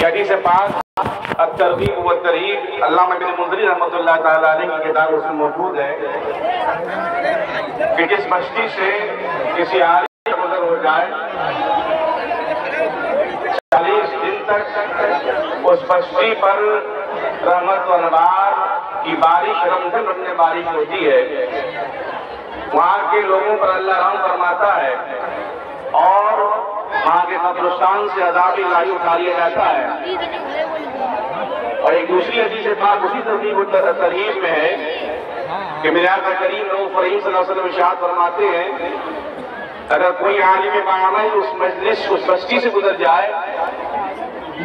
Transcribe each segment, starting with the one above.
حدیث پاک الترغیب و الترہیب علامہ ابن منذری رحمۃ اللہ تعالیٰ علیہ کی کتاب اس میں موجود ہے کہ جس بستی سے کسی عالم کا گزر ہو جائے 40 دن تک اس بستی پر رحمت و انوار کی بارش رمضان رمضان بارش ہوتی ہے، وہاں کے لوگوں پر اللہ رحم فرماتا ہے اور وہاں کے قبرستان سے عذاب الہی اٹھا لیا جاتا ہے۔ اور ایک دوسری حدیث پاک اسی ترغیب و ترہیب میں ہے کہ میرے آقا کریم رؤوف رحیم صلی اللہ علیہ وسلم ارشاد فرماتے ہیں اگر کوئی عالم باعمل اس مجلس اس بستی سے گزر جائے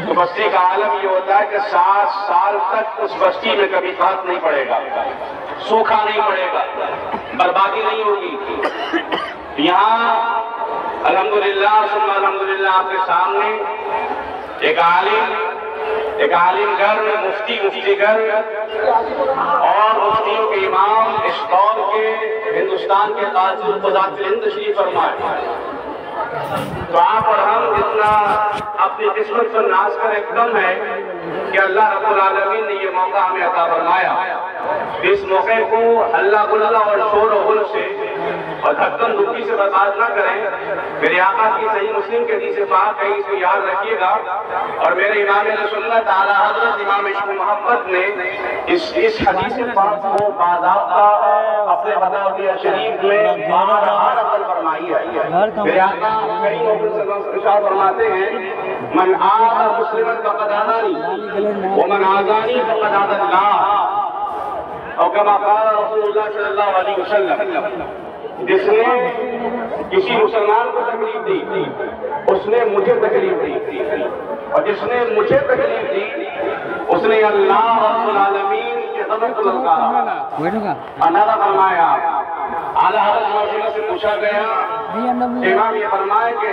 تو بستی کا عالم یہ ہوتا ہے کہ 7 سال تک اس بستی میں کبھی قحط نہیں پڑے گا، سوکھا نہیں پڑے گا، بربادی نہیں ہوگی۔ یہاں الحمدللہ ثم الحمدللہ آپ کے سامنے ایک عالم گھر مفتی گھر اور مفتیوں کے امام اس دور کے ہندوستان کے قاضی قضات ہند تشریف فرمائے، تو آپ اور ہم جتنا اپنی قسمت پر ناز کریں کم ہے کہ اللہ رب العالمین نے یہ موقع ہمیں عطا فرمایا۔ اس موقع کو ہلا گلا اور شور و غل سے اور دھکن دھکی سے برباد نہ کریں۔ میرے آقا کی صحیح مسلم کے حدیث پاک ہے، اس کو یاد رکھیے گا، اور میرے امام اہل سنت اعلیٰ حضرت امام عشق محمد نے اس حدیث پاک کو باضابطہ اپنے فتاوی شریف میں بار نقل فرمائی ہے۔ میرے آقا کریم صلی اللہ علیہ وسلم ارشاد فرماتے ہیں من آذى مسلما فقد آذاني ومن آذاني فقد آذى الله، اور کما قال رسول اللہ صلی اللہ علیہ وسلم جس نے کسی مسلمان کو تکلیف دی اس نے مجھے تکلیف دی، اور جس نے مجھے تکلیف دی اس نے اللہ رب العالمین کے غضب کو للکارا۔ اندازہ فرمایا اعلیٰ حضرت سے پوچھا گیا امام یہ فرمائے کہ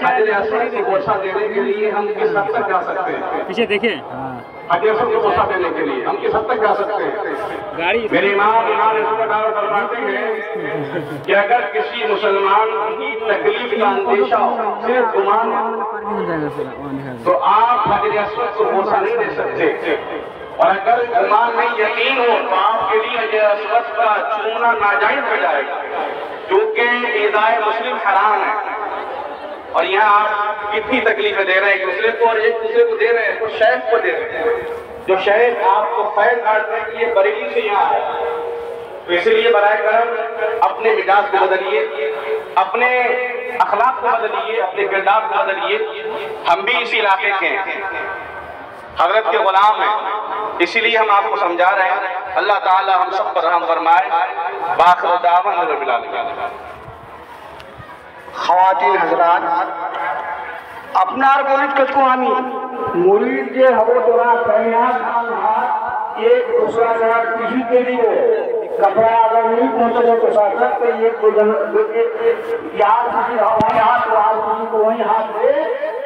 حجر اسود کو بوسہ دینے کے لیے ہم کس حد تک جا سکتے ہیں؟ پیچھے دیکھیں حجر اسود کو بوسہ دینے کے لیے ہم کس حد تک جا سکتے ہیں؟ میرے امام فرماتے ہیں کہ اگر کسی مسلمان کی تکلیف کا اندیشہ ہو، صرف گمان ہو، تو آپ حجر اسود کو بوسہ نہیں دے سکتے، اور اگر گمان میں یقین ہو تو آپ کے لیے حجر اسود کا چومنا ناجائز ہو جائے گا، کیونکہ ایذائے مسلم حرام ہے۔ اور یہاں آپ کتنی تکلیفیں دے رہے ہیں ایک دوسرے کو، اور ایک دوسرے کو دے رہے ہیں، کچھ شیخ کو دے رہے ہیں، جو شیخ آپ کو فیض کاٹنے کے لیے بریلی سے یہاں ہے، تو اسی لیے برائے کرم اپنے مزاج کو بدلیے، اپنے اخلاق کو بدلیے، اپنے کردار کو بدلیے۔ ہم بھی اسی علاقے کے ہیں، حضرت کے غلام ہیں، اسی لیے ہم آپ کو سمجھا رہے ہیں۔ اللہ تعالی ہم سب پر رحم فرمائے۔ باخر دعوانا رب العالمین۔ خواتین حضرات، اپنار گولت کتکو آمین مرید کے حبو دورا کائنات ایک دوسرا جگہ کسی کے لیے کپڑا اگر نہیں پہنچے جو تو ساتھ سکتے ایک کو یاد کسی ہمارے ہاتھ و آج کسی کو وہیں ہاتھ دے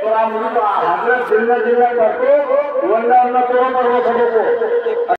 تو مرید حضرت جلنا کرتے ورنہ اللہ تو پر وہ سبوں کو